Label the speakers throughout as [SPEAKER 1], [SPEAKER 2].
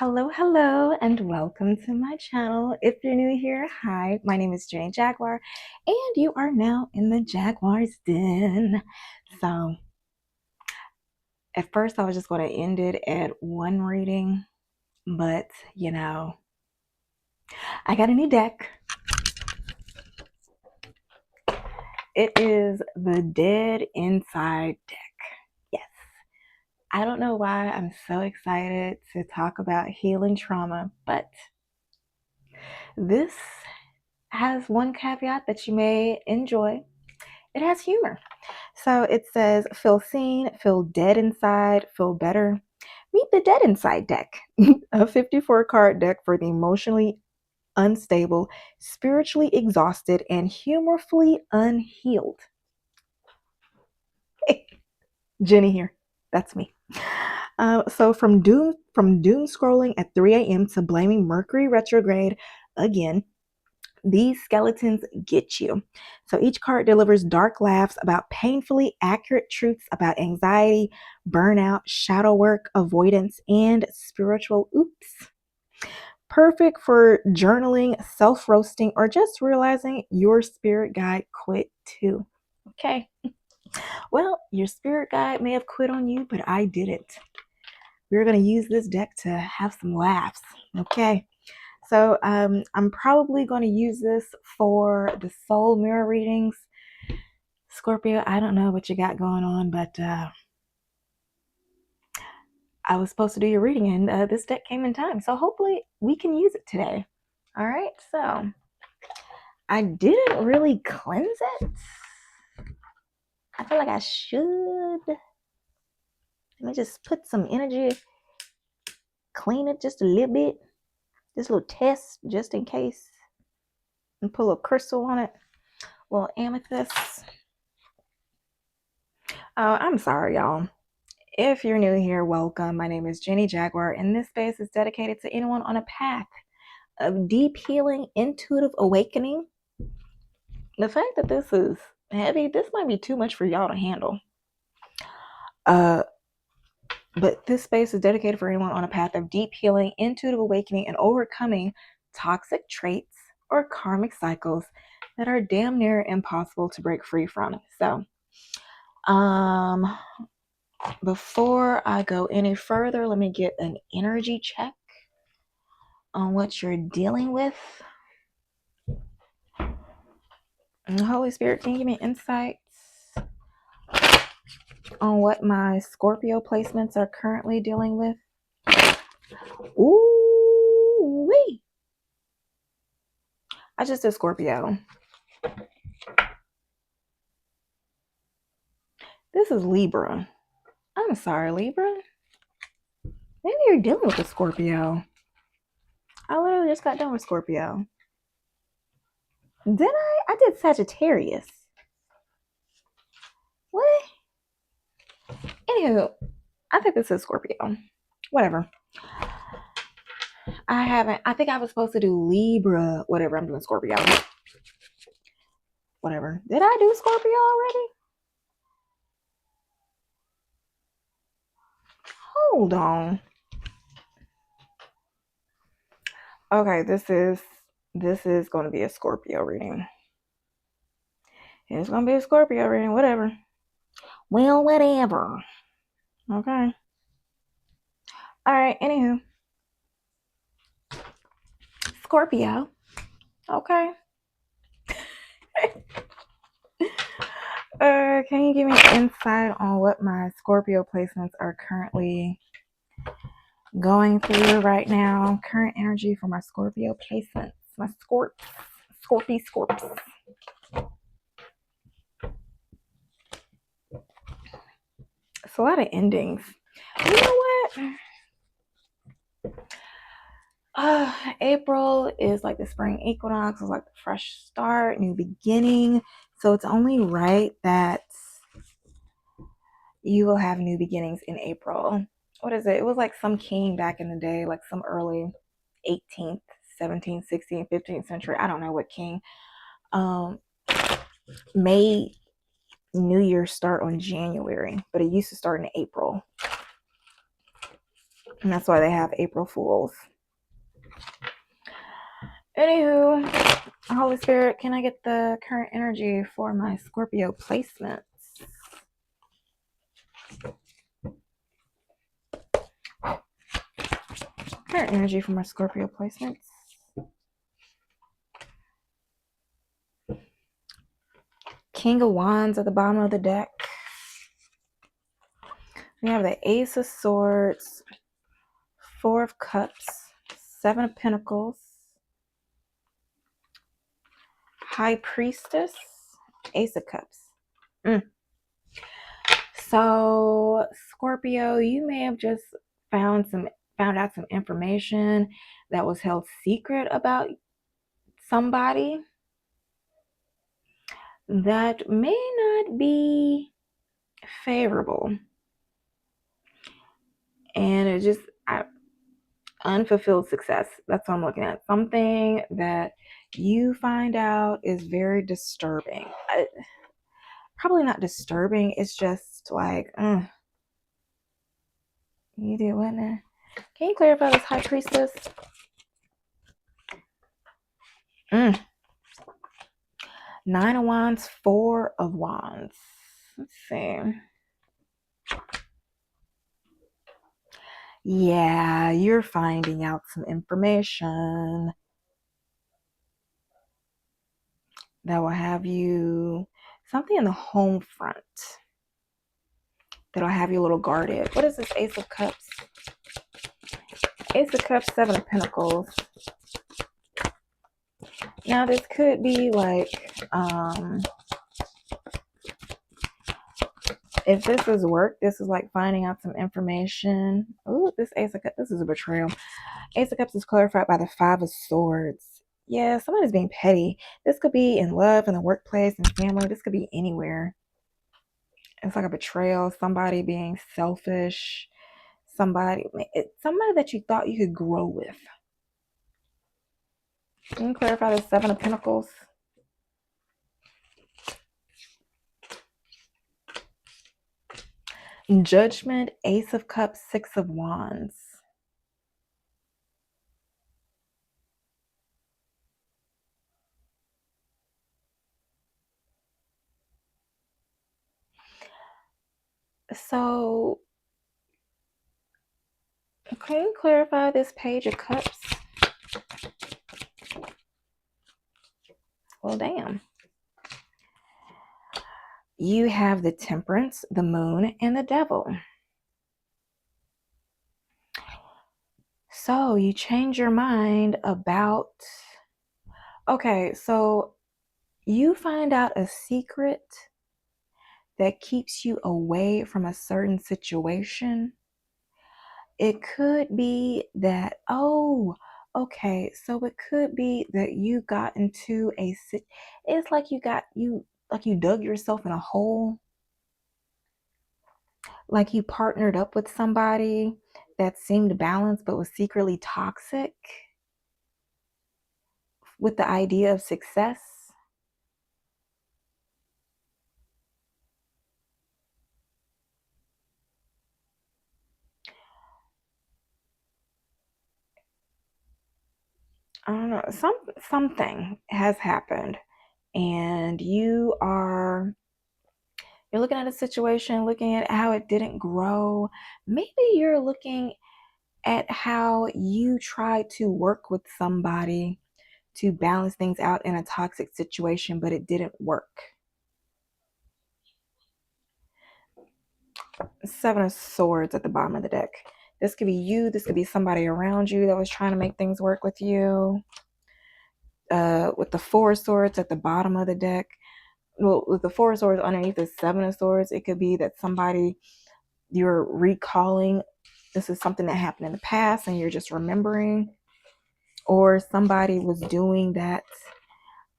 [SPEAKER 1] Hello, and welcome to my channel. If you're new here, hi, my name is Jenny Jaguar, and you are now in the Jaguar's Den. So, at first, I was just going to end it at one reading, but I got a new deck. It is the Dead Inside deck. Yes, I don't know why I'm so excited to talk about healing trauma, but this has one caveat that you may enjoy. It has humor. So it says, feel seen, feel dead inside, feel better. Meet the Dead Inside deck, a 54 card deck for the emotionally unstable, spiritually exhausted, and humorfully unhealed. Jenny here. That's me. So from doom scrolling at 3 a.m. to blaming Mercury retrograde again, these skeletons get you. So each card delivers dark laughs about painfully accurate truths about anxiety, burnout, shadow work, avoidance, and spiritual oops. Perfect for journaling, self-roasting, or just realizing your spirit guide quit too. Okay. Well, your spirit guide may have quit on you, but I didn't. We're going to use this deck to have some laughs. Okay. So I'm probably going to use this for the soul mirror readings. Scorpio, I don't know what you got going on, but I was supposed to do your reading and this deck came in time. So hopefully we can use it today. All right, so I didn't really cleanse it. I feel like I should. Let me just put some energy, clean it just a little bit. This little test just in case. And put a little crystal on it. A little amethyst. Oh, I'm sorry, y'all. If you're new here, welcome. My name is Jenny Jaguar, and this space is dedicated to anyone on a path of deep healing, intuitive awakening. The fact that this is heavy, this might be too much for y'all to handle. But this space is dedicated for anyone on a path of deep healing, intuitive awakening, and overcoming toxic traits or karmic cycles that are damn near impossible to break free from. So, before I go any further, let me get an energy check on what you're dealing with. And Holy Spirit, can you give me insights on what my Scorpio placements are currently dealing with? Ooh wee! I just did Scorpio. This is Libra. I'm sorry, Libra. Maybe you're dealing with a Scorpio. I literally just got done with Scorpio. Did I? I did Sagittarius. What? Anywho, I think this is Scorpio. Whatever. I think I was supposed to do Libra. Whatever, I'm doing Scorpio. Whatever. Did I do Scorpio already? Hold on. Okay, this is going to be a Scorpio reading. It's going to be a Scorpio reading, whatever. Well, whatever. Okay. All right, anywho. Scorpio. Okay. Can you give me insight on what my Scorpio placements are currently going through right now? Current energy for my Scorpio placements. My Scorps. It's a lot of endings. You know what? April is like the spring equinox. It's like the fresh start, new beginning. So it's only right that you will have new beginnings in April. What is it? It was like some king back in the day, like some early 18th, 17th, 16th, 15th century. I don't know what king. Made New Year start on January, but it used to start in April. And that's why they have April Fools. Anywho, Holy Spirit, can I get the current energy for my Scorpio placements? Current energy for my Scorpio placements. King of Wands at the bottom of the deck. We have the Ace of Swords, Four of Cups, Seven of Pentacles, High Priestess, Ace of Cups. So, Scorpio, you may have just found out some information that was held secret about somebody that may not be favorable. And it just unfulfilled success. That's what I'm looking at. Something that you find out is very disturbing. Probably not disturbing. It's just like, you did what now? Can you clarify this, High Priestess? Nine of Wands, Four of Wands. Let's see. Yeah, you're finding out some information that will have you something in the home front that'll have you a little guarded. What is this Ace of Cups? Ace of Cups, Seven of Pentacles. Now this could be like, if this is work, this is like finding out some information. Ooh, this Ace of Cups, this is a betrayal. Ace of Cups is clarified by the Five of Swords. Yeah, somebody's being petty. This could be in love, in the workplace, in family. This could be anywhere. It's like a betrayal. Somebody being selfish. Somebody that you thought you could grow with. Can you clarify the Seven of Pentacles? Judgment, Ace of Cups, Six of Wands. So, can you clarify this Page of Cups? Well, damn. You have the Temperance, the Moon, and the Devil. So, you change your mind about... Okay, so you find out a secret that keeps you away from a certain situation. It could be that, okay, so it could be that you got into it's like you dug yourself in a hole. Like you partnered up with somebody that seemed balanced but was secretly toxic with the idea of success. I don't know, something has happened, and you're looking at a situation, looking at how it didn't grow. Maybe you're looking at how you tried to work with somebody to balance things out in a toxic situation, but it didn't work. Seven of Swords at the bottom of the deck. This could be you. This could be somebody around you that was trying to make things work with you. With the Four of Swords at the bottom of the deck. Well, with the Four of Swords underneath the Seven of Swords, it could be that somebody you're recalling. This is something that happened in the past and you're just remembering. Or somebody was doing that.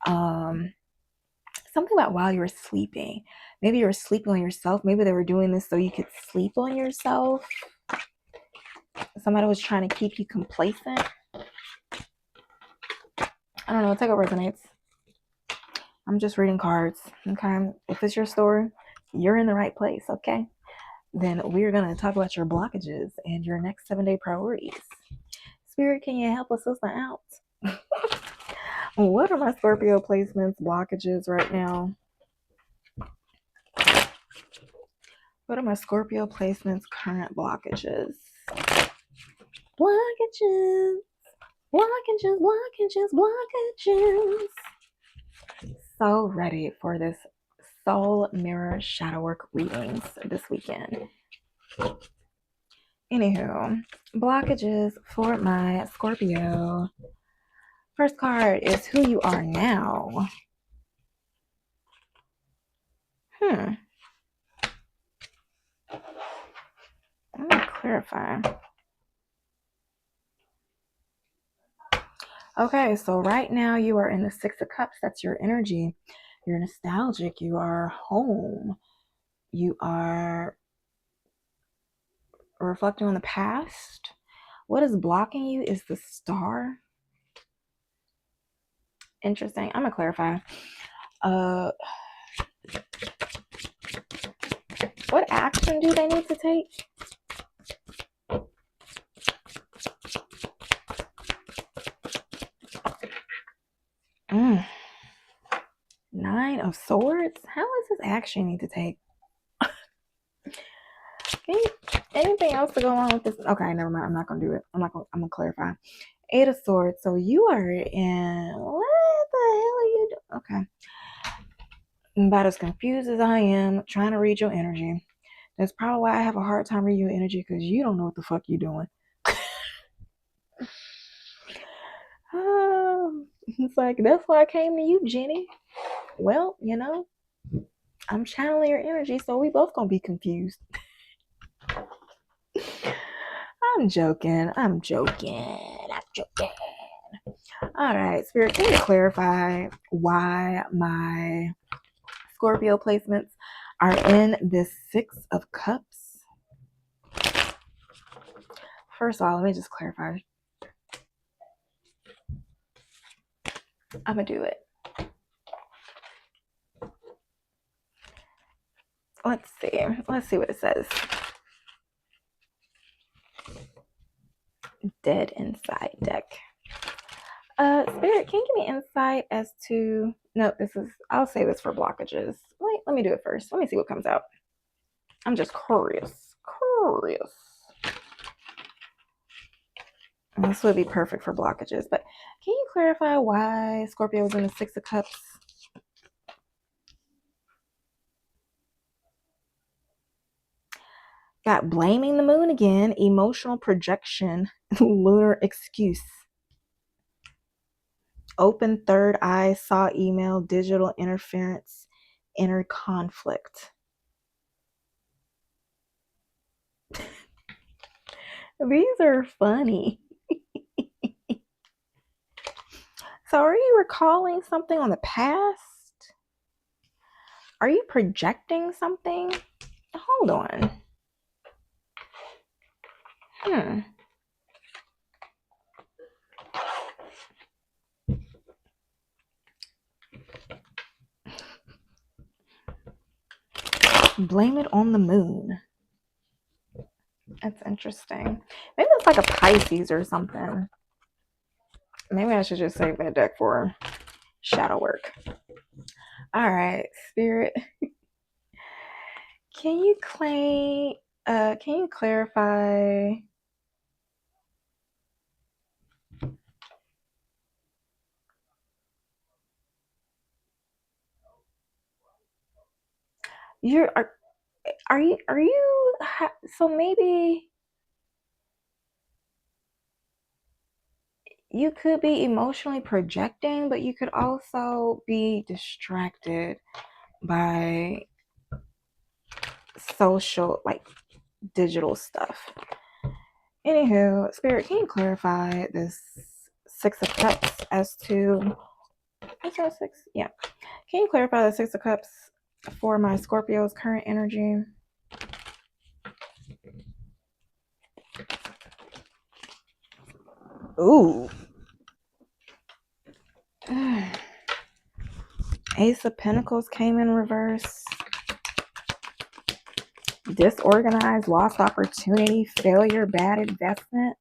[SPEAKER 1] Something about while you were sleeping. Maybe you were sleeping on yourself. Maybe they were doing this so you could sleep on yourself. Somebody was trying to keep you complacent. I don't know. Take what resonates. I'm just reading cards. Okay. If it's your story, you're in the right place. Okay. then we're going to talk about your blockages and your next 7-day priorities. Spirit, can you help us sister out? What are my Scorpio placements, blockages right now? What are my Scorpio placements, current blockages? Blockages, blockages, blockages, blockages. So ready for this soul mirror shadow work readings this weekend. Anywho, blockages for my Scorpio. First card is who you are now. Let me clarify. Okay, so right now you are in the Six of Cups. That's your energy. You're nostalgic. You are home. You are reflecting on the past. What is blocking you is the Star. Interesting. I'm going to clarify. What action do they need to take? Nine of Swords? How is this action need to take? Anything else to go on with this? Okay, never mind. I'm not gonna do it. I'm gonna clarify. Eight of Swords. So you are in. What the hell are you doing? Okay. I'm about as confused as I am trying to read your energy. That's probably why I have a hard time reading your energy, because you don't know what the fuck you're doing. It's like, that's why I came to you, Jenny. Well, you know, I'm channeling your energy, so we both gonna be confused. I'm joking. All right, Spirit, can you clarify why my Scorpio placements are in this Six of Cups? First of all, let me just clarify. I'm gonna do it. Let's see what it says. Dead inside deck. Spirit, can you give me insight as to... No, I'll say this for blockages. Wait, let me do it first. Let me see what comes out. I'm just curious. And this would be perfect for blockages, but can you clarify why Scorpio was in the Six of Cups? Got blaming the moon again, emotional projection, lunar excuse. Open third eye, saw email, digital interference, inner conflict. These are funny. So are you recalling something on the past? Are you projecting something? Hold on. Blame it on the moon. That's interesting. Maybe it's like a Pisces or something. Maybe I should just save that deck for shadow work. All right, Spirit. Can you clarify so maybe you could be emotionally projecting, but you could also be distracted by social, like digital stuff. Anywho, Spirit, can you clarify this Six of Cups as to... Is that six? Yeah. Can you clarify the Six of Cups for my Scorpio's current energy? Ooh. Ace of Pentacles came in reverse. Disorganized, lost opportunity, failure, bad investment.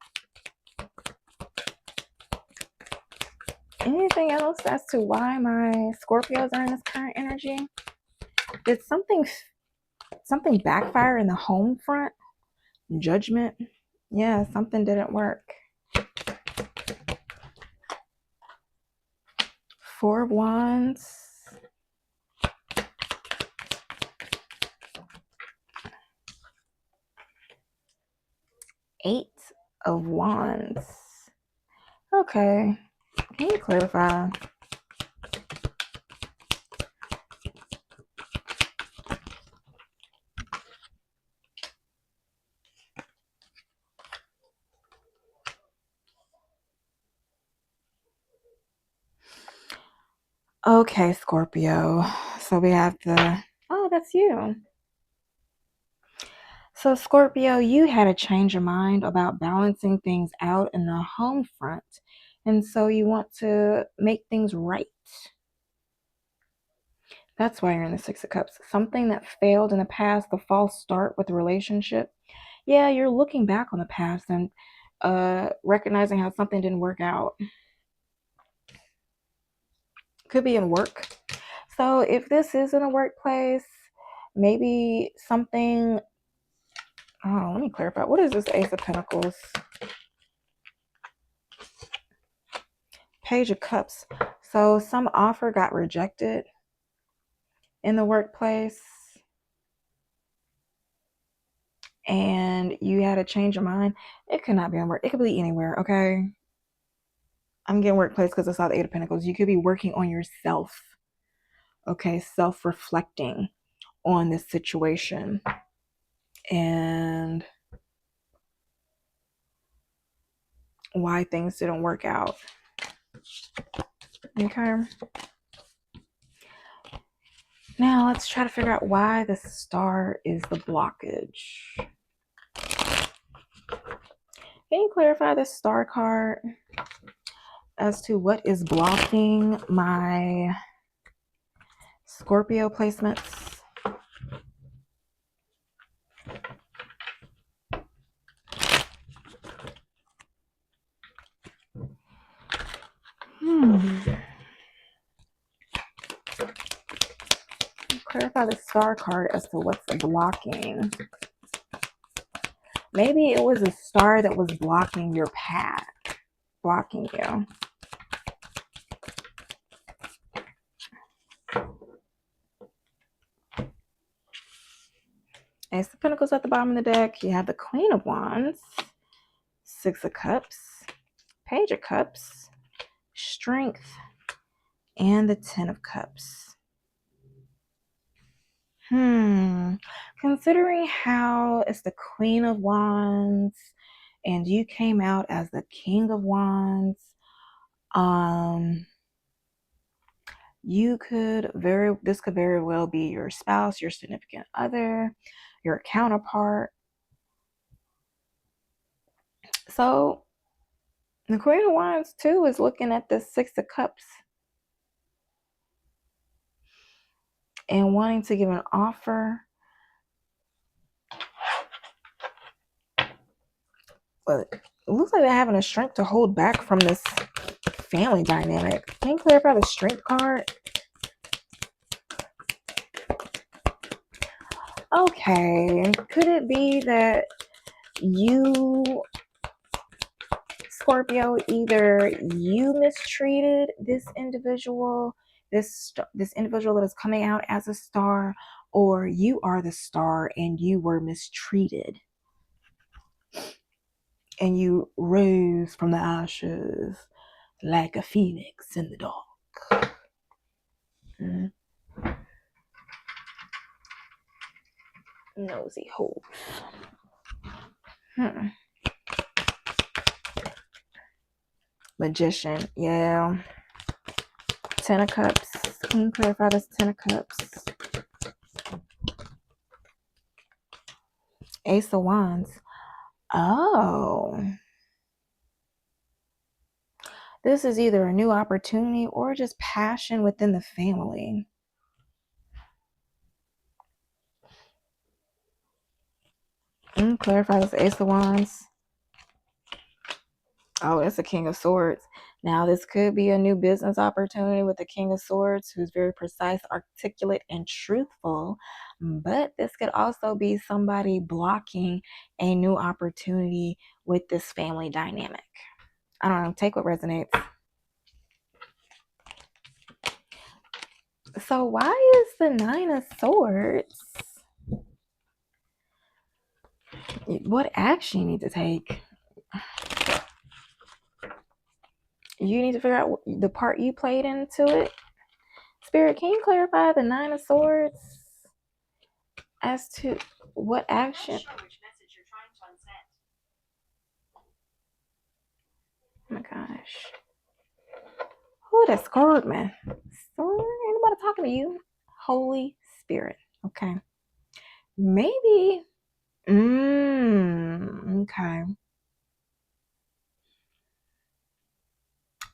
[SPEAKER 1] Anything else as to why my Scorpios are in this current energy? Did something backfire in the home front? Judgment. Yeah, something didn't work. 4 of Wands. Eight of Wands. Okay. Can you clarify? Okay, Scorpio. So we have the... Oh, that's you. So Scorpio, you had a change of mind about balancing things out in the home front. And so you want to make things right. That's why you're in the Six of Cups. Something that failed in the past, the false start with the relationship. Yeah, you're looking back on the past and recognizing how something didn't work out. Could be in work. So if this is in a workplace, maybe something... Oh, let me clarify. What is this Ace of Pentacles? Page of Cups. So some offer got rejected in the workplace and you had a change of mind. It could not be on work. It could be anywhere, okay? I'm getting workplace because I saw the Eight of Pentacles. You could be working on yourself, okay? Self-reflecting on this situation and why things didn't work out. Okay. Now let's try to figure out why the Star is the blockage. Can you clarify the Star card as to what is blocking my Scorpio placements? Clarify the Star card as to what's blocking. Maybe it was a star that was blocking your path, blocking you. Ace of Pentacles at the bottom of the deck. You have the Queen of Wands, Six of Cups, Page of Cups, Strength, and the Ten of Cups. Considering how it's the Queen of Wands and you came out as the King of Wands, this could very well be your spouse, your significant other, your counterpart. So the Queen of Wands too is looking at the Six of Cups and wanting to give an offer. But it looks like they're having a strength to hold back from this family dynamic. Can you clarify the Strength card? Okay, could it be that you, Scorpio, either you mistreated this individual, this individual that is coming out as a star, or you are the star and you were mistreated and you rose from the ashes like a phoenix in the dark. Nosy holes. Magician, yeah. Ten of Cups. Can you clarify this Ten of Cups? Ace of Wands. Oh. This is either a new opportunity or just passion within the family. Clarify this Ace of Wands. Oh, it's a King of Swords. Now, this could be a new business opportunity with the King of Swords, who's very precise, articulate, and truthful. But this could also be somebody blocking a new opportunity with this family dynamic. I don't know. Take what resonates. So why is the Nine of Swords? What action you need to take? You need to figure out the part you played into it. Spirit, can you clarify the Nine of Swords as to what action? Oh my gosh. Who that's called, man? So anybody talking to you? Holy Spirit. Okay. Maybe. Okay.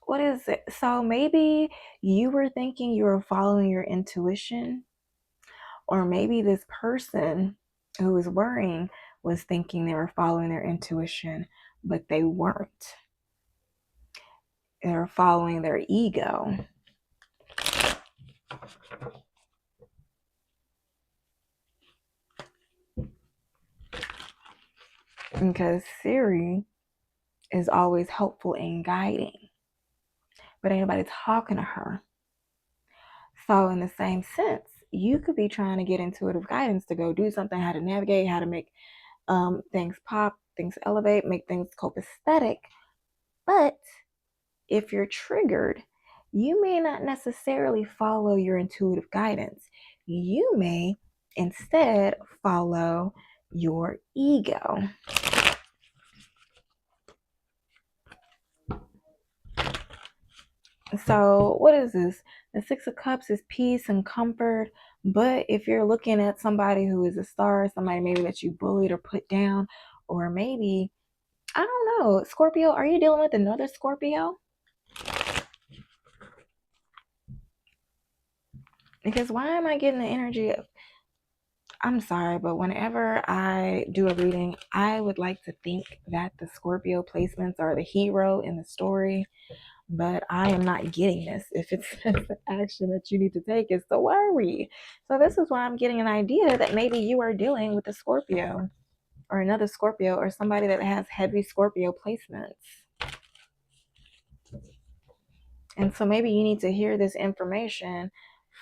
[SPEAKER 1] What is it? So maybe you were thinking you were following your intuition, or maybe this person who was worrying was thinking they were following their intuition, but they weren't. They were following their ego. Because Siri is always helpful in guiding, but ain't nobody talking to her. So in the same sense, you could be trying to get intuitive guidance to go do something, how to navigate, how to make things pop, things elevate, make things copacetic. But if you're triggered, you may not necessarily follow your intuitive guidance. You may instead follow your ego. So what is this? The Six of Cups is peace and comfort. But if you're looking at somebody who is a star, somebody maybe that you bullied or put down, or maybe, I don't know, Scorpio, are you dealing with another Scorpio? Because why am I getting the energy of, I'm sorry, but whenever I do a reading, I would like to think that the Scorpio placements are the hero in the story, but I am not getting this. If it's the action that you need to take, is to worry. So this is why I'm getting an idea that maybe you are dealing with a Scorpio or another Scorpio or somebody that has heavy Scorpio placements. And so maybe you need to hear this information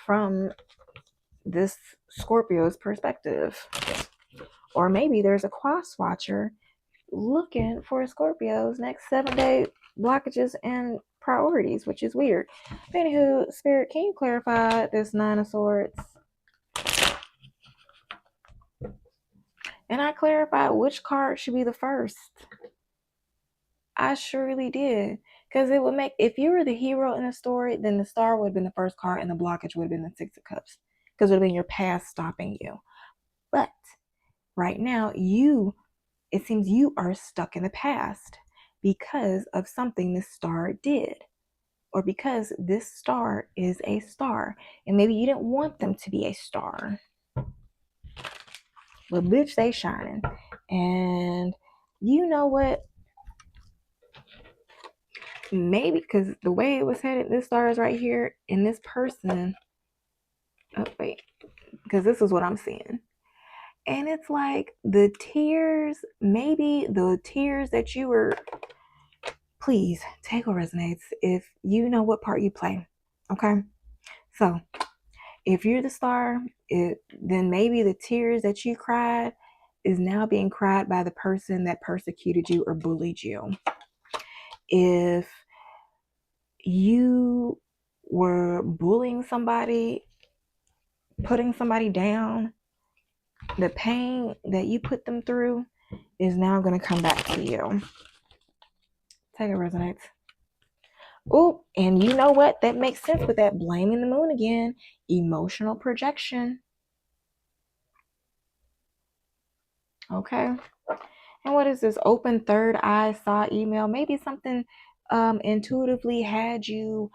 [SPEAKER 1] from this Scorpio's perspective. Or maybe there's a cross watcher looking for Scorpio's next 7-day blockages and priorities, which is weird. Anywho, Spirit, can you clarify this Nine of Swords? And I clarified which card should be the first. I surely did. Because it would make, if you were the hero in the story, then the star would have been the first card and the blockage would have been the Six of Cups. Because it would have been your past stopping you. But right now, it seems you are stuck in the past because of something this star did. Or because this star is a star. And maybe you didn't want them to be a star. But bitch, they shining. And you know what? Maybe because the way it was headed, this star is right here, and this person, oh wait, because this is what I'm seeing. And it's like the tears, maybe the tears that you were, please take what resonates if you know what part you play. Okay. So if you're the star, then maybe the tears that you cried is now being cried by the person that persecuted you or bullied you. If you were bullying somebody, putting somebody down, the pain that you put them through is now going to come back to you. Take it, resonates. Oh, and you know what? That makes sense with that blaming the moon again. Emotional projection. Okay. And what is this? Open third eye, saw email. Maybe something intuitively had you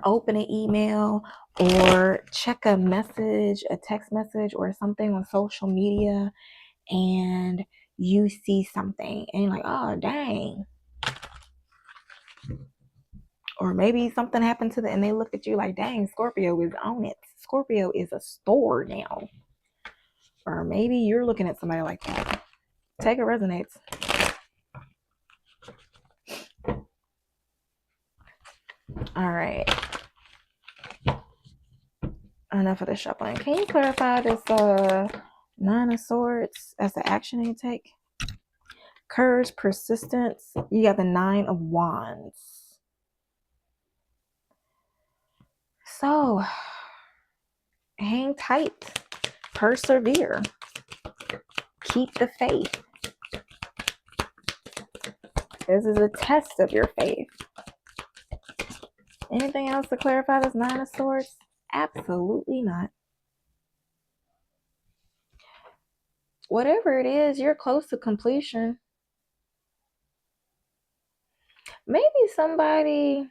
[SPEAKER 1] open an email or check a message, a text message or something on social media, and you see something and you're like, oh dang. Or maybe something happened to them and they look at you like, dang, Scorpio is on it. Scorpio is a store now. Or maybe you're looking at somebody like that. Take it resonates. All right. Enough of the shuffling. Can you clarify this Nine of Swords as the action you take? Courage, persistence. You got the Nine of Wands. So, hang tight. Persevere. Keep the faith. This is a test of your faith. Anything else to clarify this Nine of Swords? Absolutely not. Whatever it is, you're close to completion. Maybe somebody,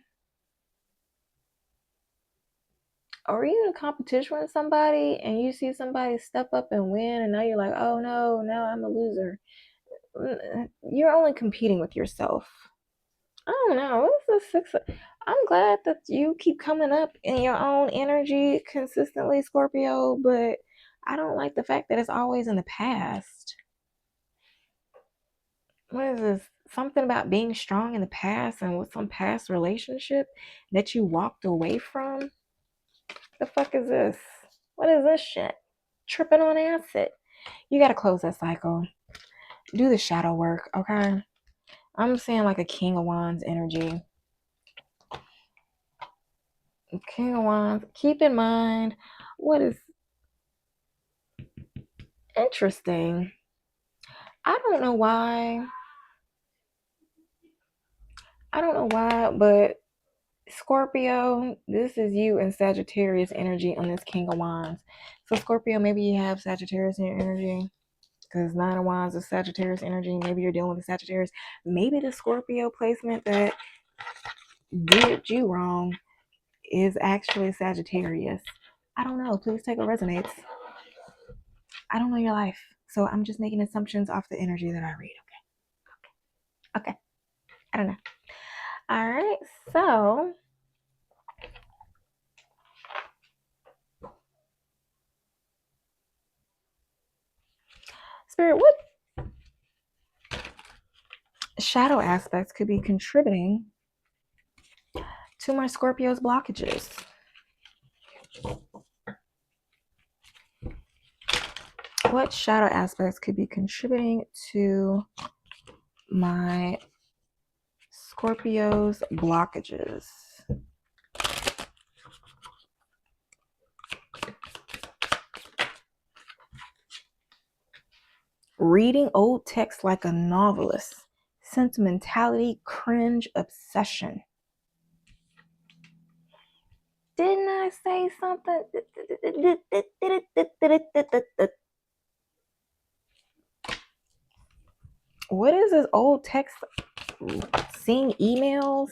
[SPEAKER 1] or you in a competition with somebody and you see somebody step up and win and now you're like, oh no, now I'm a loser. You're only competing with yourself. I don't know. What's the six? I'm glad that you keep coming up in your own energy consistently, Scorpio, but I don't like the fact that it's always in the past. What is this? Something about being strong in the past and with some past relationship that you walked away from? The fuck is this? What is this shit? Tripping on acid. You gotta close that cycle. Do the shadow work, okay? I'm seeing like a King of Wands energy. King of Wands. Keep in mind what is interesting. I don't know why, but Scorpio, this is you in Sagittarius energy on this King of Wands. So Scorpio, maybe you have Sagittarius in your energy because Nine of Wands is Sagittarius energy. Maybe you're dealing with Sagittarius. Maybe the Scorpio placement that did you wrong is actually Sagittarius. I don't know. Please take what resonates. I don't know your life, so I'm just making assumptions off the energy that I read. Okay. I don't know. All right. So Spirit, what shadow aspects could be contributing to my Scorpio's blockages? What shadow aspects could be contributing to my Scorpio's blockages? Reading old text like a novelist. Sentimentality, cringe, obsession. Didn't I say something? What is this old text? Seeing emails?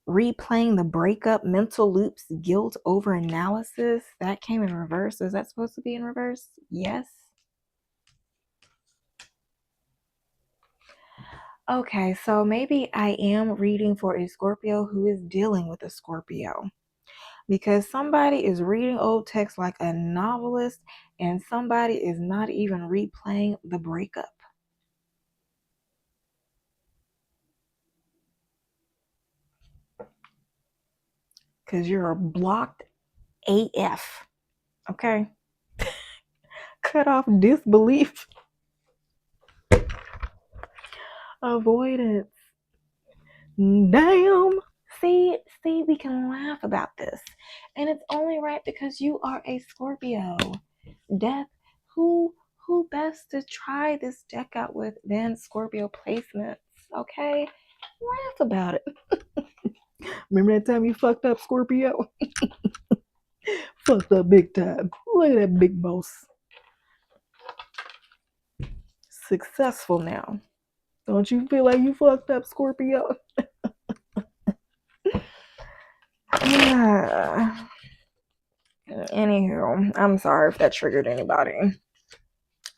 [SPEAKER 1] Replaying the breakup, mental loops, guilt over analysis. That came in reverse. Is that supposed to be in reverse? Yes. Okay, so maybe I am reading for a Scorpio who is dealing with a Scorpio. Because somebody is reading old text like a novelist and somebody is not even replaying the breakup. Because you're blocked AF. Okay? Cut off disbelief. Avoidance. Damn. See, we can laugh about this. And it's only right because you are a Scorpio. Death, who best to try this deck out with than Scorpio placements? Okay? Laugh about it. Remember that time you fucked up, Scorpio? Fucked up big time. Look at that big boss. Successful now. Don't you feel like you fucked up, Scorpio? Anywho, I'm sorry if that triggered anybody.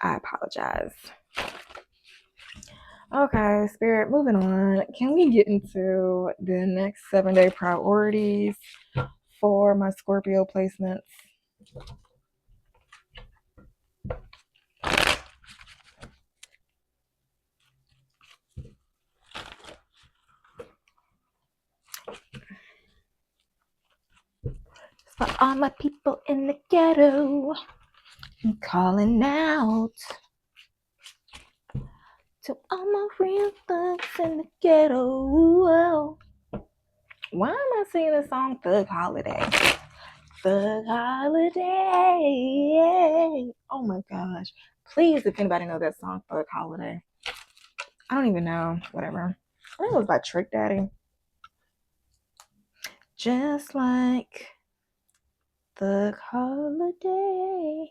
[SPEAKER 1] I apologize. Okay, Spirit, moving on. Can we get into the next 7-day priorities for my Scorpio placements? For all my people in the ghetto, I'm calling out to all my real thugs in the ghetto. Why am I singing the song Thug Holiday? Thug Holiday. Oh my gosh. Please, if anybody knows that song, Thug Holiday. I don't even know. Whatever. I think it was by Trick Daddy. Just like Thug Holiday.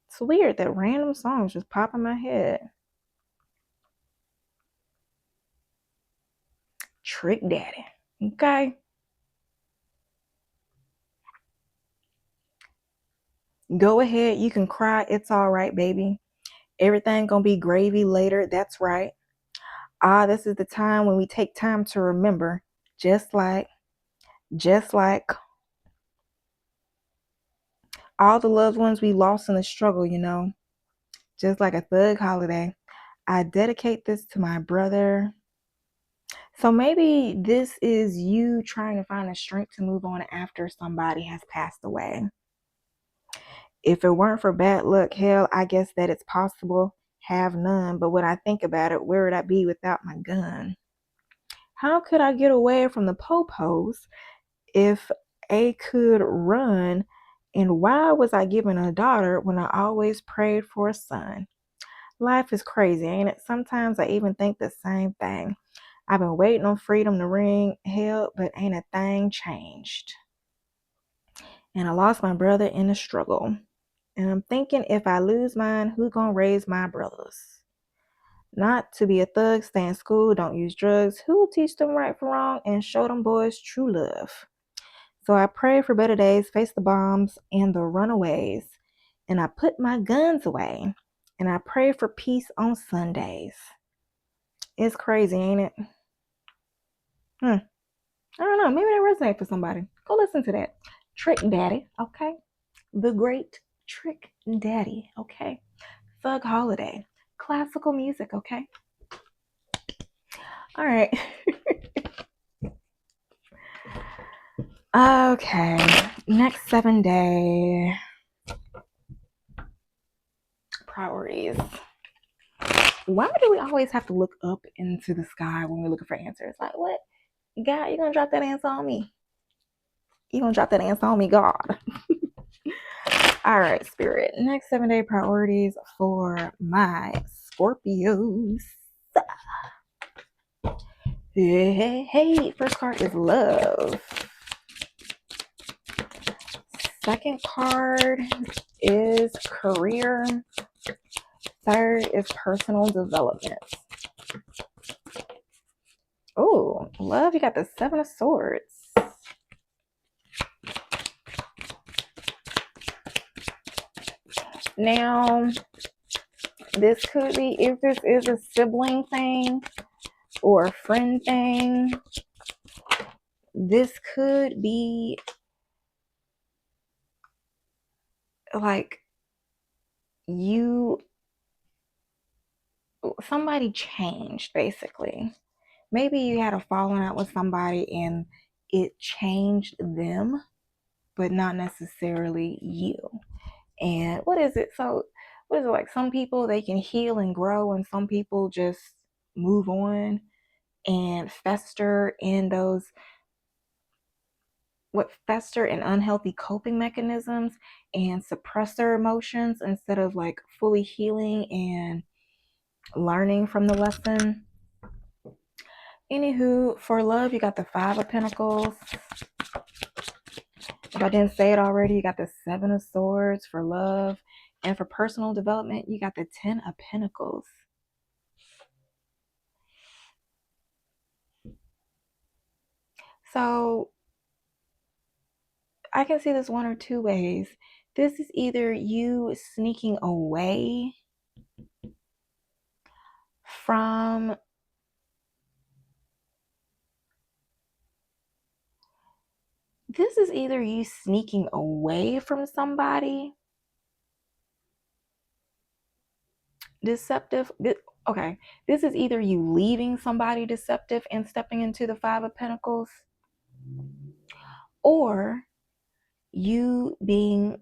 [SPEAKER 1] It's weird that random songs just pop in my head. Trick Daddy. Okay. Go ahead. You can cry. It's all right, baby. Everything gonna be gravy later. That's right. This is the time when we take time to remember. Just like all the loved ones we lost in the struggle, just like a Thug Holiday. I dedicate this to my brother. So maybe this is you trying to find the strength to move on after somebody has passed away. If it weren't for bad luck, hell, I guess that it's possible. Have none. But when I think about it, where would I be without my gun? How could I get away from the popos if A could run? And why was I given a daughter when I always prayed for a son? Life is crazy, ain't it? Sometimes I even think the same thing. I've been waiting on freedom to ring, hell, but ain't a thing changed. And I lost my brother in the struggle. And I'm thinking, if I lose mine, who gonna raise my brothers? Not to be a thug, stay in school, don't use drugs. Who will teach them right from wrong and show them boys true love? So I pray for better days, face the bombs and the runaways. And I put my guns away. And I pray for peace on Sundays. It's crazy, ain't it? I don't know. Maybe that resonates for somebody. Go listen to that. Trick Daddy, okay? The great Trick Daddy, okay? Thug Holiday. Classical music, okay? All right. Okay. Next 7-day priorities. Why do we always have to look up into the sky when we're looking for answers? Like, what? God, you're going to drop that answer on me. You're going to drop that answer on me, God. All right, Spirit. Next 7-day priorities for my Scorpios. Hey. First card is love. Second card is career. Third is personal development. Oh, love, you got the 7 of Swords. Now, this could be, if this is a sibling thing or a friend thing, this could be like somebody changed, basically. Maybe you had a falling out with somebody and it changed them, but not necessarily you. And what is it? So, what is it like? Some people, they can heal and grow, and some people just move on and fester in unhealthy coping mechanisms and suppress their emotions instead of like fully healing and learning from the lesson. Anywho, for love, you got the 5 of Pentacles. If I didn't say it already, you got the 7 of Swords for love. And for personal development, you got the 10 of Pentacles. So I can see this one or two ways. This is either you sneaking away from somebody deceptive. Okay, this is either you leaving somebody deceptive and stepping into the Five of Pentacles, or you being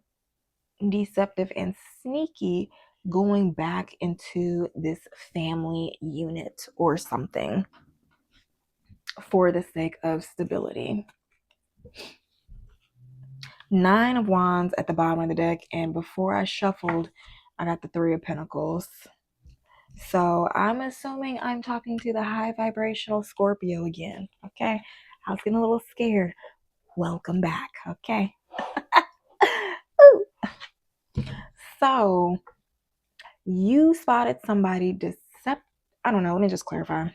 [SPEAKER 1] deceptive and sneaky going back into this family unit or something for the sake of stability. Nine of Wands at the bottom of the deck, and before I shuffled, I got the Three of Pentacles. So I'm assuming I'm talking to the high vibrational Scorpio again. Okay, I was getting a little scared. Welcome back. Okay. So you spotted somebody I don't know. Let me just clarify.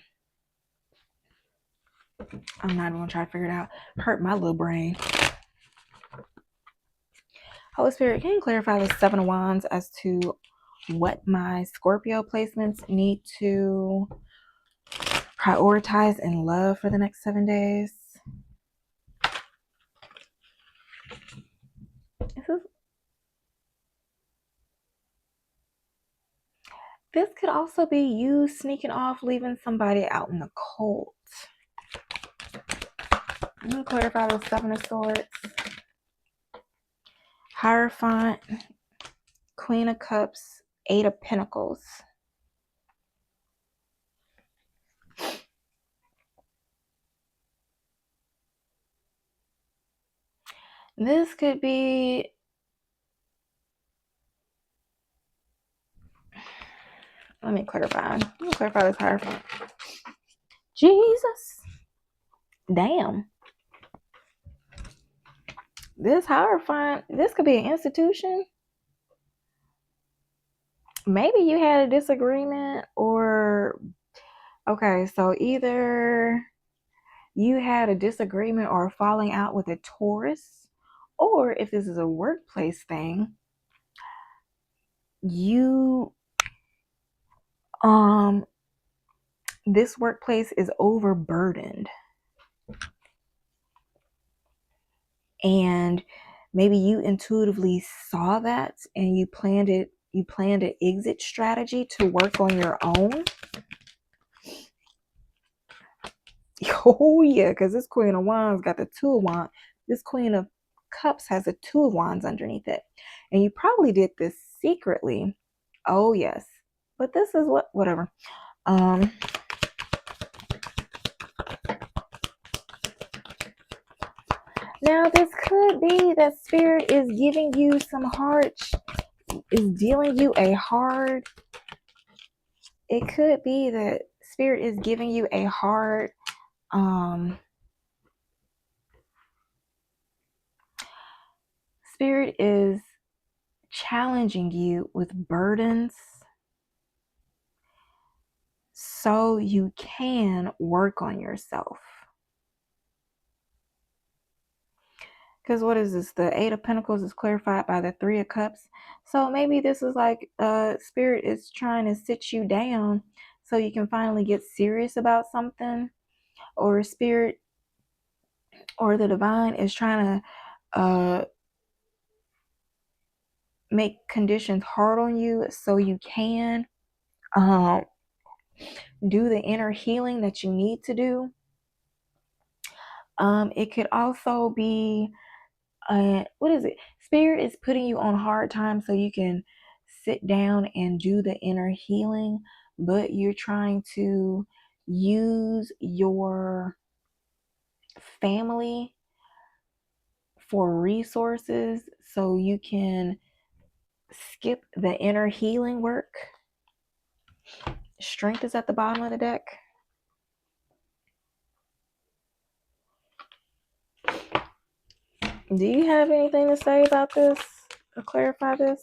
[SPEAKER 1] I'm not even gonna try to figure it out. Hurt my little brain. Holy Spirit, can you clarify the Seven of Wands as to what my Scorpio placements need to prioritize and love for the next 7 days? This could also be you sneaking off, leaving somebody out in the cold. I'm going to clarify the Seven of Swords. Hierophant, Queen of Cups, Eight of Pentacles. This could be... Let me clarify. Let me clarify this Hierophant. Jesus. Damn. This Hierophant, this could be an institution. Maybe you had a disagreement, or... Okay, so either you had a disagreement or a falling out with a Taurus, or if this is a workplace thing, you this workplace is overburdened, and maybe you intuitively saw that and you planned an exit strategy to work on your own. Oh yeah, because this Queen of Wands got the Two of Wands. This Queen of Cups has a Two of Wands underneath it, and you probably did this secretly. Oh yes, but this is whatever. Now this could be that Spirit is giving you some dealing you a hard. It could be that Spirit is giving you a hard Spirit is challenging you with burdens so you can work on yourself. Because what is this? The Eight of Pentacles is clarified by the Three of Cups. So maybe this is like Spirit is trying to sit you down so you can finally get serious about something. Or Spirit or the Divine is trying to make conditions hard on you so you can do the inner healing that you need to do. It could also be what is it? Spirit is putting you on hard times so you can sit down and do the inner healing, but you're trying to use your family for resources so you can skip the inner healing work. Strength is at the bottom of the deck. Do you have anything to say about this or clarify this?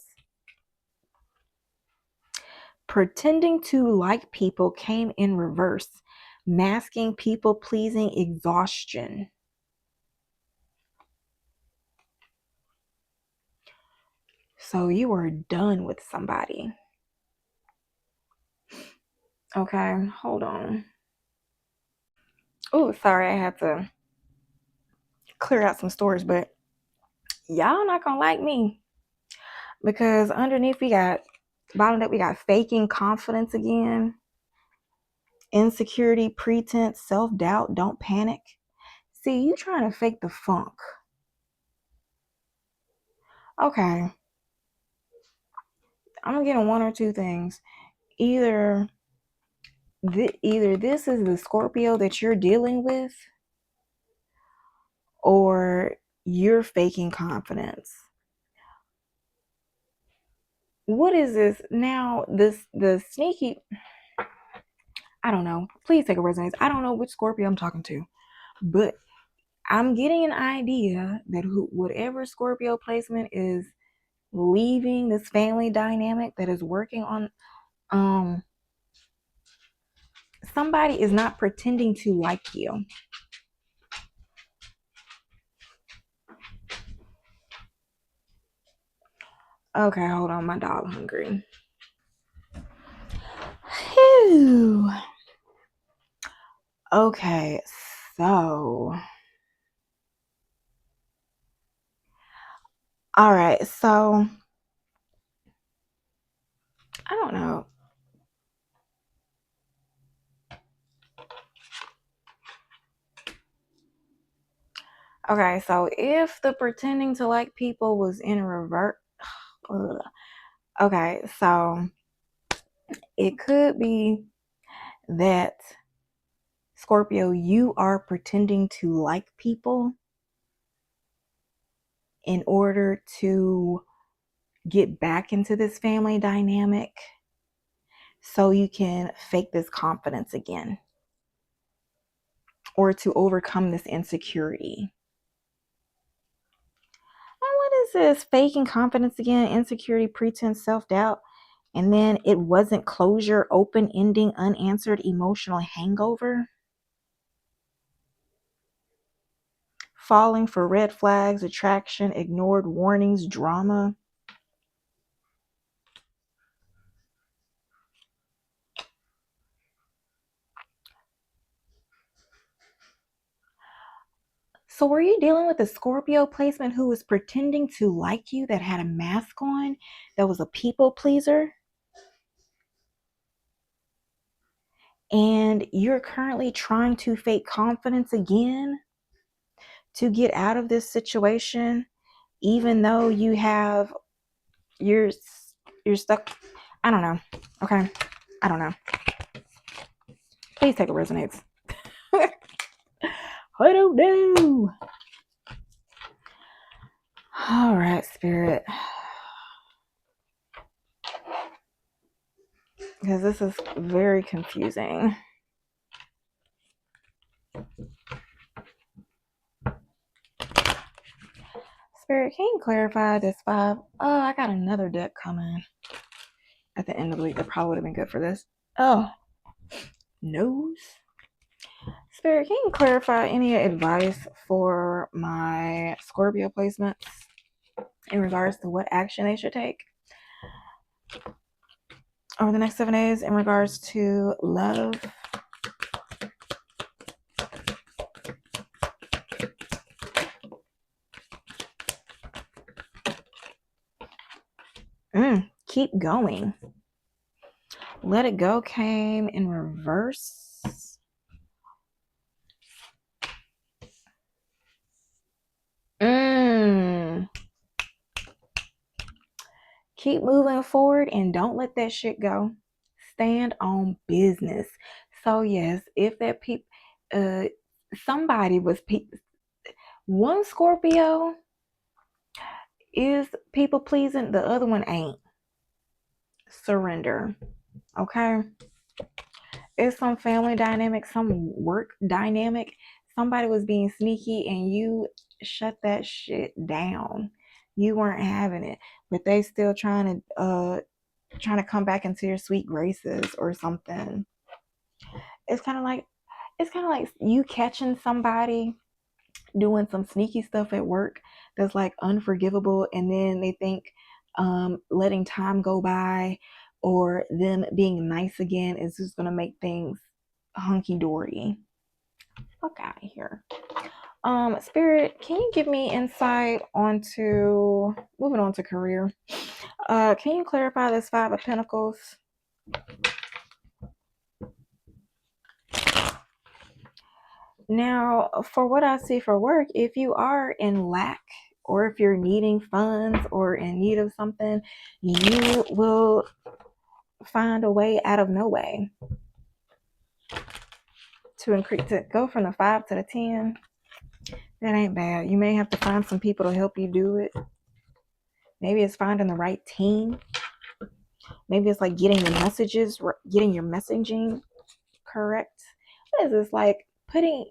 [SPEAKER 1] Pretending to like people came in reverse, masking people pleasing exhaustion. So you are done with somebody. Okay, hold on. Oh, sorry, I had to clear out some storage, but y'all not gonna like me because underneath we got, bottom up we got faking confidence again, insecurity, pretense, self-doubt, don't panic. See, you trying to fake the funk. Okay, I'm getting one or two things. Either this is the Scorpio that you're dealing with, or you're faking confidence. What is this now? The sneaky, I don't know. Please take a resonance. I don't know which Scorpio I'm talking to, but I'm getting an idea that whatever Scorpio placement is leaving this family dynamic that is working on, somebody is not pretending to like you. Okay, hold on, my dog hungry. Whew. Okay, so all right, so I don't know. Okay, so if the pretending to like people was in revert, okay, so it could be that Scorpio, you are pretending to like people in order to get back into this family dynamic so you can fake this confidence again or to overcome this insecurity. And what is this? Faking confidence again, insecurity, pretense, self-doubt, and then it wasn't closure, open ending, unanswered emotional hangover. Falling for red flags, attraction, ignored warnings, drama. So were you dealing with a Scorpio placement who was pretending to like you, that had a mask on, that was a people pleaser? And you're currently trying to fake confidence again to get out of this situation, even though you're stuck. I don't know. Okay. I don't know. Please take a resonates. I don't know. All right, Spirit. Because this is very confusing. Spirit, can you clarify this 5? Oh, I got another deck coming at the end of the week that probably would have been good for this. Oh, nose. Spirit, can you clarify any advice for my Scorpio placements in regards to what action they should take over the next 7 days in regards to love? Keep going. Let it go came in reverse. Keep moving forward and don't let that shit go. Stand on business. So yes, if that somebody was one Scorpio is people pleasing, the other one ain't. Surrender. Okay. It's some family dynamic, some work dynamic. Somebody was being sneaky and you shut that shit down. You weren't having it, but they still trying to come back into your sweet graces or something. It's kind of like you catching somebody doing some sneaky stuff at work that's like unforgivable, and then they think letting time go by or them being nice again is just going to make things hunky-dory. Fuck out of here. Spirit, can you give me insight onto moving on to career? Can you clarify this Five of Pentacles? Now, for what I see for work, if you are in lack or if you're needing funds or in need of something, you will find a way out of no way to increase, to go from the 5 to the 10. That ain't bad. You may have to find some people to help you do it. Maybe it's finding the right team. Maybe it's like getting your messaging correct. What is this, like putting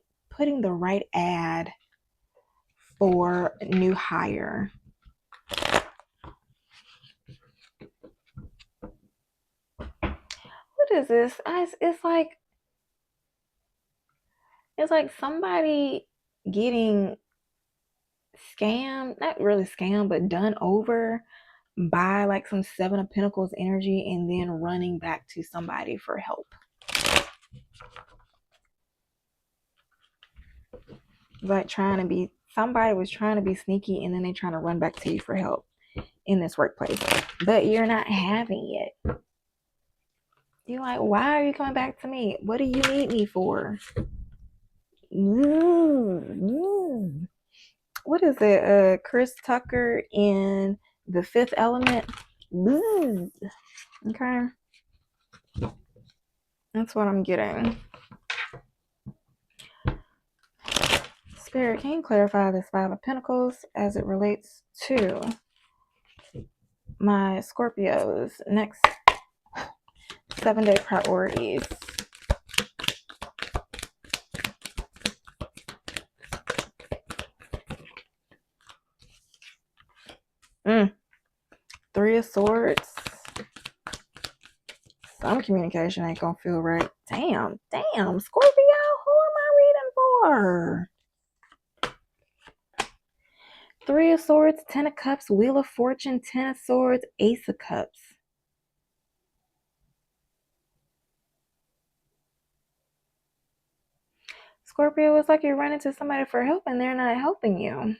[SPEAKER 1] the right ad for new hire? What is this? It's like somebody getting scammed, not really scammed, but done over by like some Seven of Pentacles energy and then running back to somebody for help. Like somebody was trying to be sneaky and then they trying to run back to you for help in this workplace, but you're not having it. You're like, why are you coming back to me? What do you need me for? What is it? Chris Tucker in The Fifth Element. Okay. That's what I'm getting. Spirit, can you clarify this Five of Pentacles as it relates to my Scorpios next 7-day priorities? Three of Swords. Some communication ain't gonna feel right. Damn, Scorpio, who am I reading for? Three of Swords, Ten of Cups, Wheel of Fortune, Ten of Swords, Ace of Cups. Scorpio, it's like you're running to somebody for help and they're not helping you.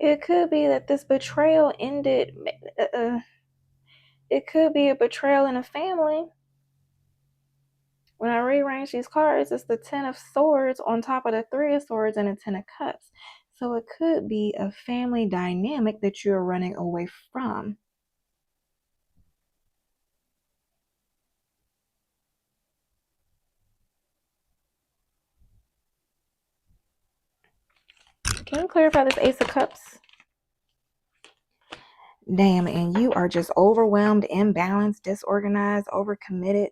[SPEAKER 1] It could be that this betrayal ended. It could be a betrayal in a family. When I rearrange these cards, it's the Ten of Swords on top of the Three of Swords and the Ten of Cups. So it could be a family dynamic that you're running away from. Can you clarify this Ace of Cups? Damn, and you are just overwhelmed, imbalanced, disorganized, overcommitted.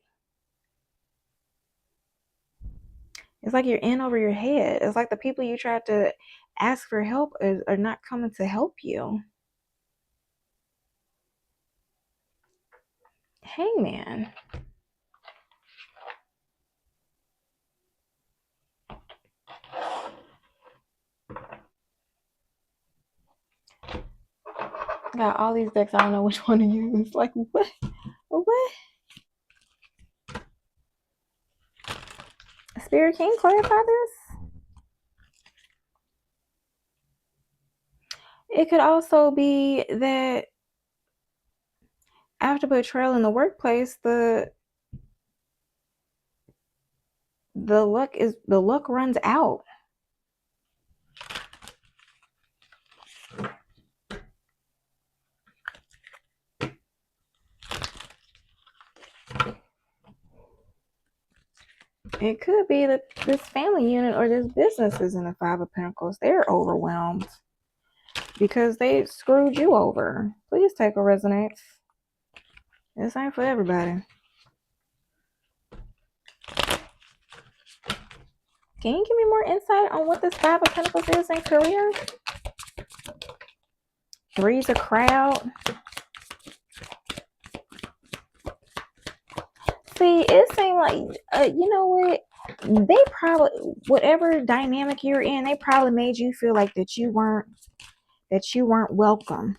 [SPEAKER 1] It's like you're in over your head. It's like the people you tried to ask for help are not coming to help you. Hangman. Got all these decks. I don't know which one to use. Like, what? Spirit, can you clarify this? It could also be that after betrayal in the workplace, the luck runs out. It could be that this family unit or this business is in the Five of Pentacles. They're overwhelmed because they screwed you over. Please take a resonance. This ain't for everybody. Can you give me more insight on what this Five of Pentacles is in career? Three's a crowd. See, it seemed like, you know what? They probably, whatever dynamic you're in, they probably made you feel like that you weren't welcome.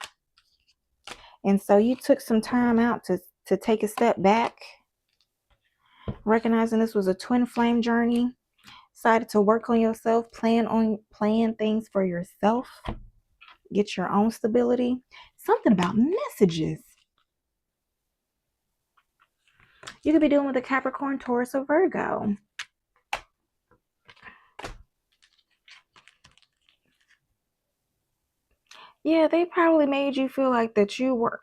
[SPEAKER 1] And so you took some time out to take a step back, recognizing this was a twin flame journey, decided to work on yourself, plan things for yourself, get your own stability. Something about messages. You could be dealing with a Capricorn, Taurus, or Virgo. Yeah, they probably made you feel like that you were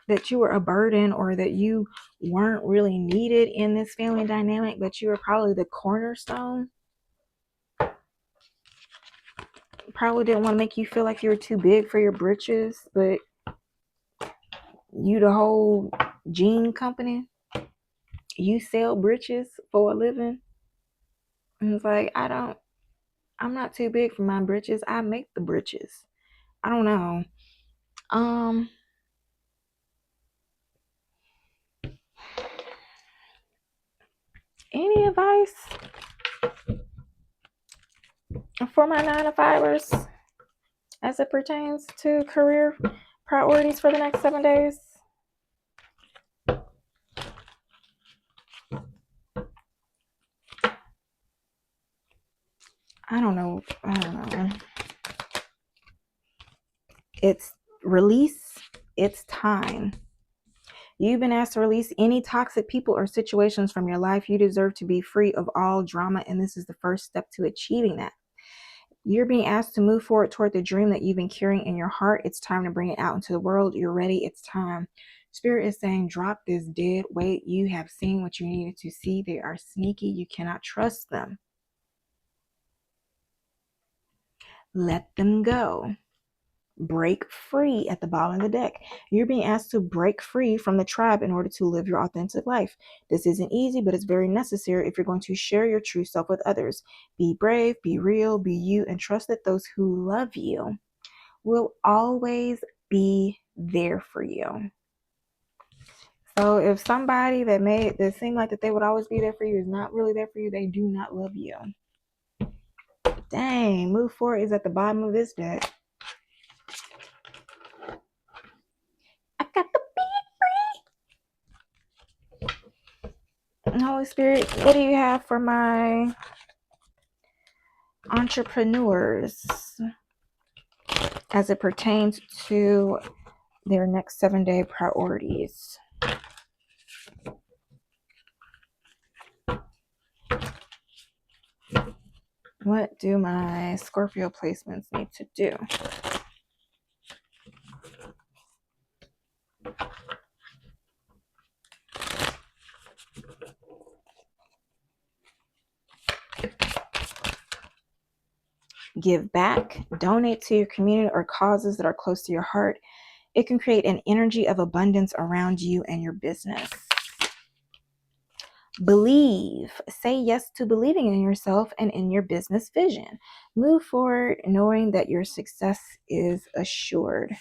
[SPEAKER 1] a burden, or that you weren't really needed in this family dynamic, but you were probably the cornerstone. Probably didn't want to make you feel like you were too big for your britches, but you the whole jean company. You sell britches for a living. And it's like, I'm not too big for my britches. I make the britches. I don't know. Any advice for my 9-to-5ers as it pertains to career priorities for the next 7 days? I don't know. It's release. It's time. You've been asked to release any toxic people or situations from your life. You deserve to be free of all drama, and this is the first step to achieving that. You're being asked to move forward toward the dream that you've been carrying in your heart. It's time to bring it out into the world. You're ready. It's time. Spirit is saying, drop this dead weight. You have seen what you needed to see. They are sneaky. You cannot trust them. Let them go. Break free at the bottom of the deck. You're being asked to break free from the tribe in order to live your authentic life. This isn't easy, but it's very necessary if you're going to share your true self with others. Be brave, be real, be you, and trust that those who love you will always be there for you. So if somebody that seemed like that they would always be there for you is not really there for you, they do not love you. Dang, move forward is at the bottom of this deck. I got the big free. Holy Spirit, what do you have for my entrepreneurs as it pertains to their next 7-day priorities? What do my Scorpio placements need to do? Give back, donate to your community or causes that are close to your heart. It can create an energy of abundance around you and your business. Believe. Say yes to believing in yourself and in your business vision. Move forward knowing that your success is assured.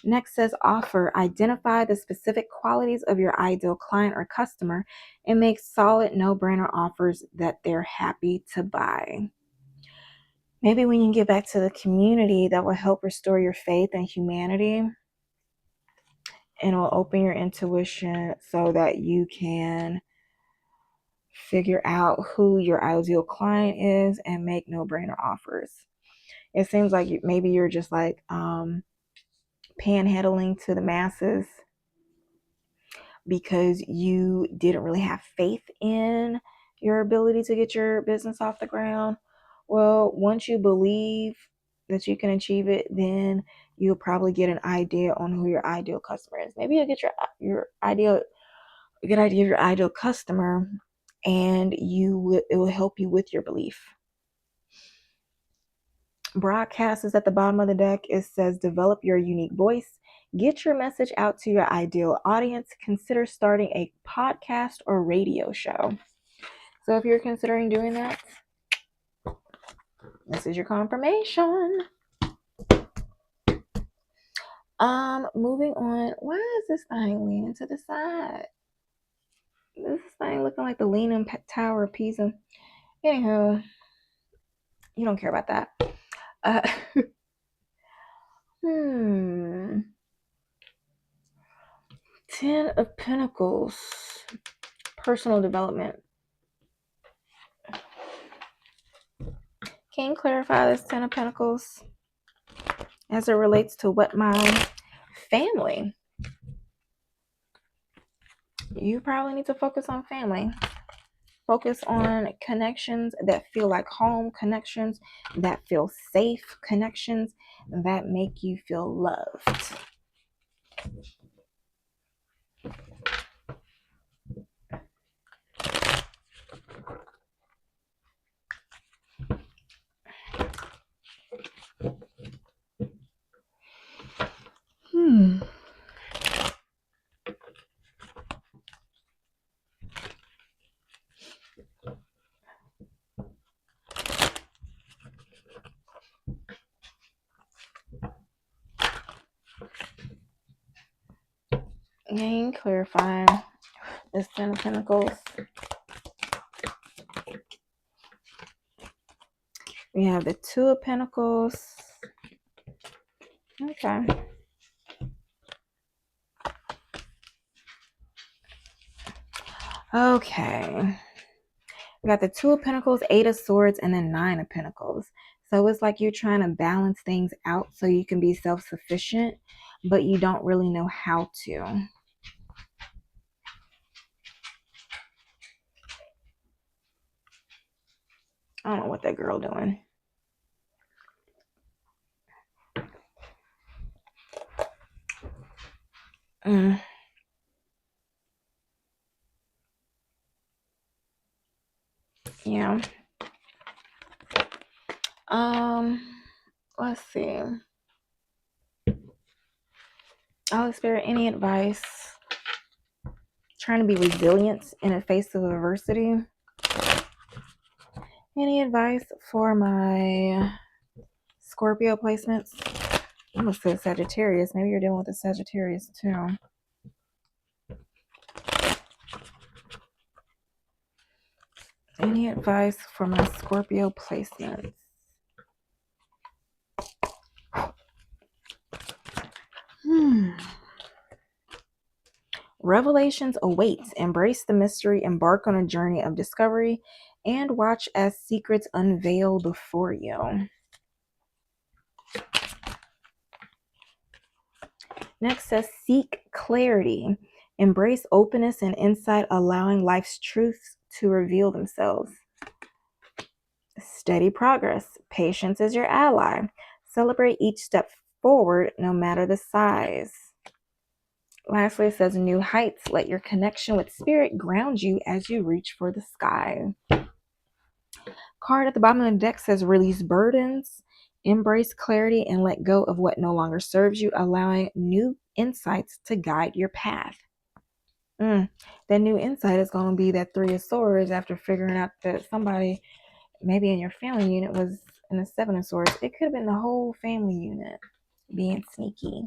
[SPEAKER 1] Next says offer. Identify the specific qualities of your ideal client or customer and make solid no-brainer offers that they're happy to buy. Maybe when you get back to the community, that will help restore your faith in humanity, and it will open your intuition so that you can figure out who your ideal client is and make no-brainer offers. It seems like maybe you're just like panhandling to the masses because you didn't really have faith in your ability to get your business off the ground. Well, once you believe that you can achieve it, then you'll probably get an idea on who your ideal customer is. Maybe you'll get your ideal, a good idea of your ideal customer, and it will help you with your belief. Broadcast is at the bottom of the deck. It says develop your unique voice. Get your message out to your ideal audience. Consider starting a podcast or radio show. So if you're considering doing that, This is your confirmation. Moving on. Why is this thing leaning to the side? This thing looking like the Leaning Tower of Pisa. Anyhow, you don't care about that. 10 of Pentacles. Personal development. Can you clarify this 10 of Pentacles as it relates to what my family? You probably need to focus on family. Focus on connections that feel like home, connections that feel safe, connections that make you feel loved. Again, clarifying this 10 of Pentacles. We have the 2 of Pentacles. Okay. Okay. We got the 2 of Pentacles, 8 of Swords, and then 9 of Pentacles. So it's like you're trying to balance things out so you can be self-sufficient, but you don't really know how to. I don't know what that girl doing. Yeah. Let's see. I'll Spirit, any advice? Trying to be resilient in the face of adversity. Any advice for my Scorpio placements? I almost said Sagittarius. Maybe you're dealing with a Sagittarius too. Any advice for my Scorpio placements? Revelations awaits. Embrace the mystery. Embark on a journey of discovery and watch as secrets unveil before you. Next says seek clarity. Embrace openness and insight, allowing life's truths to reveal themselves. Steady progress. Patience is your ally. Celebrate each step forward, no matter the size. Lastly, it says new heights. Let your connection with spirit ground you as you reach for the sky. Card at the bottom of the deck says release burdens, embrace clarity, and let go of what no longer serves you, allowing new insights to guide your path. That new insight is going to be that 3 of Swords after figuring out that somebody maybe in your family unit was in the 7 of Swords. It could have been the whole family unit being sneaky.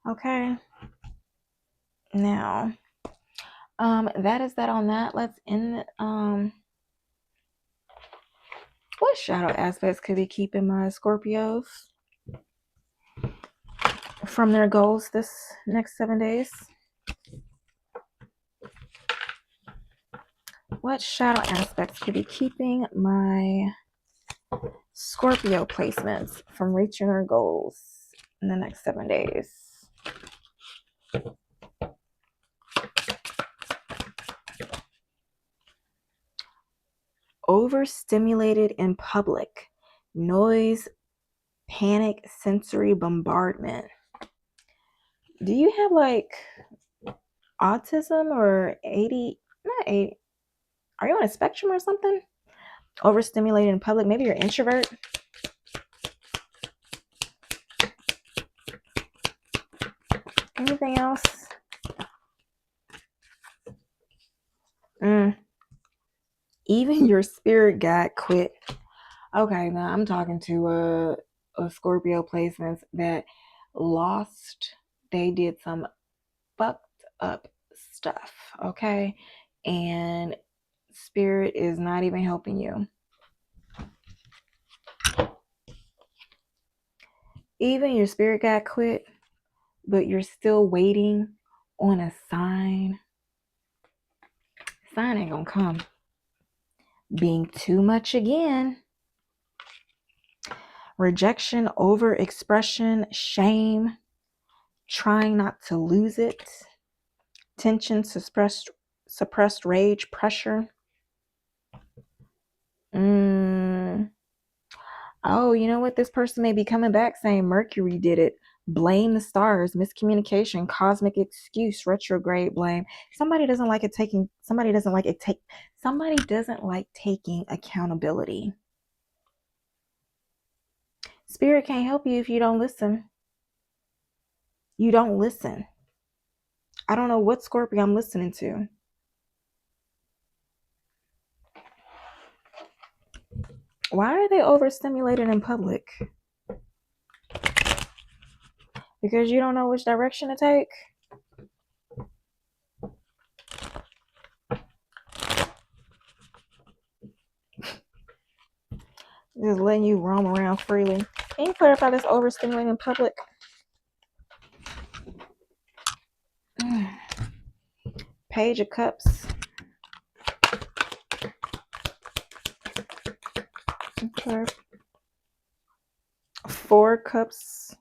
[SPEAKER 1] Okay. Now, that is that on that. Let's end it. What shadow aspects could be keeping my Scorpios from their goals this next 7 days? What shadow aspects could be keeping my Scorpio placements from reaching their goals in the next 7 days? Overstimulated in public, noise, panic, sensory bombardment. Do you have like autism or not 80? Are you on a spectrum or something? Overstimulated in public. Maybe you're an introvert. Anything else? Even your spirit guide quit. Okay, now I'm talking to a Scorpio placements that lost. They did some fucked up stuff, okay? And spirit is not even helping you. Even your spirit got quit, but you're still waiting on a sign. Sign ain't gonna come. Being too much again. Rejection, overexpression, shame, trying not to lose it, tension, suppressed rage, pressure. Oh, you know what? This person may be coming back saying Mercury did it. Blame the stars, miscommunication, cosmic excuse, retrograde blame. Somebody doesn't like taking accountability. Spirit can't help you if you don't listen. You don't listen. I don't know what Scorpio I'm listening to. Why are they overstimulated in public? Because you don't know which direction to take? Just letting you roam around freely. Can you clarify this overstimulating in public? Page of Cups. Okay. 4 Cups.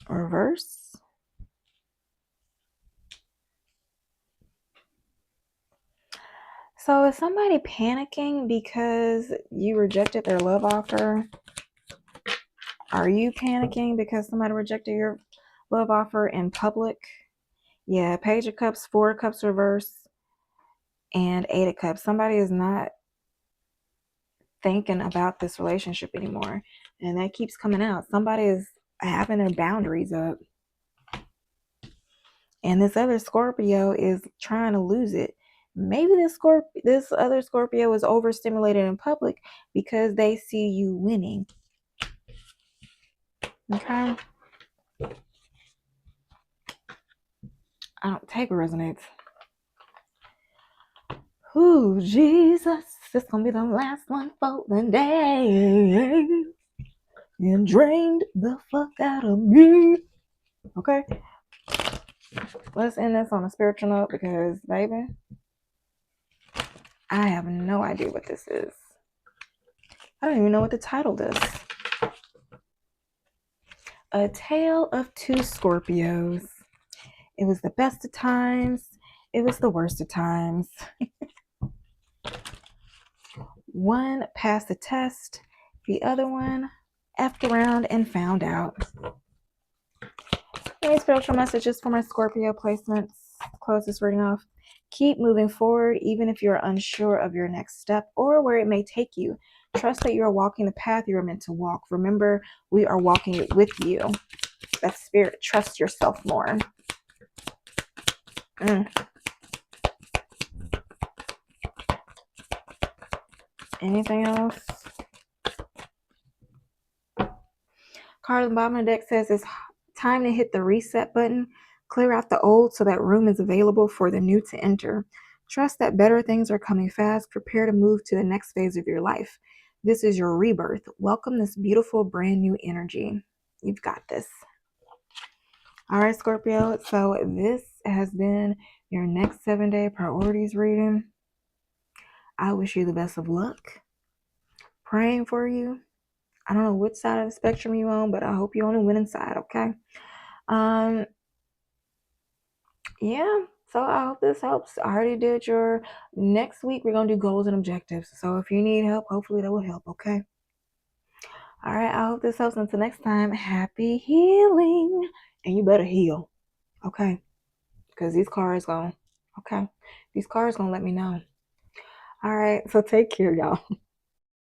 [SPEAKER 1] Reverse. So is somebody panicking because you rejected their love offer? Are you panicking because somebody rejected your love offer in public? Yeah, Page of Cups, 4 Cups reverse, and 8 of Cups. Somebody is not thinking about this relationship anymore. And that keeps coming out. Somebody is having their boundaries up. And this other Scorpio is trying to lose it. Maybe this other Scorpio is overstimulated in public because they see you winning. Okay? I don't take what resonates. Ooh, Jesus. This gonna be the last one for the day. And drained the fuck out of me. Okay? Let's end this on a spiritual note because, baby, I have no idea what this is. I don't even know what the title is. A Tale of Two Scorpios. It was the best of times. It was the worst of times. One passed the test. The other one effed around and found out. Any spiritual messages for my Scorpio placements? Close this reading off. Keep moving forward even if you're unsure of your next step or where it may take you. Trust that you are walking the path you are meant to walk. Remember, we are walking it with you. That's spirit. Trust yourself more. Anything else? Card on the bottom of the deck says it's time to hit the reset button. Clear out the old so that room is available for the new to enter. Trust that better things are coming fast. Prepare to move to the next phase of your life. This is your rebirth. Welcome this beautiful brand new energy. You've got this. All right, Scorpio. So this has been your next 7-day priorities reading. I wish you the best of luck. Praying for you. I don't know which side of the spectrum you're on, but I hope you're on the winning side, okay? Yeah, so I hope this helps. I already did your next week. We're going to do goals and objectives. So if you need help, hopefully that will help, okay? All right, I hope this helps. Until next time, happy healing. And you better heal, okay? Because these cards going, okay? These cards going to let me know. All right, so take care, y'all.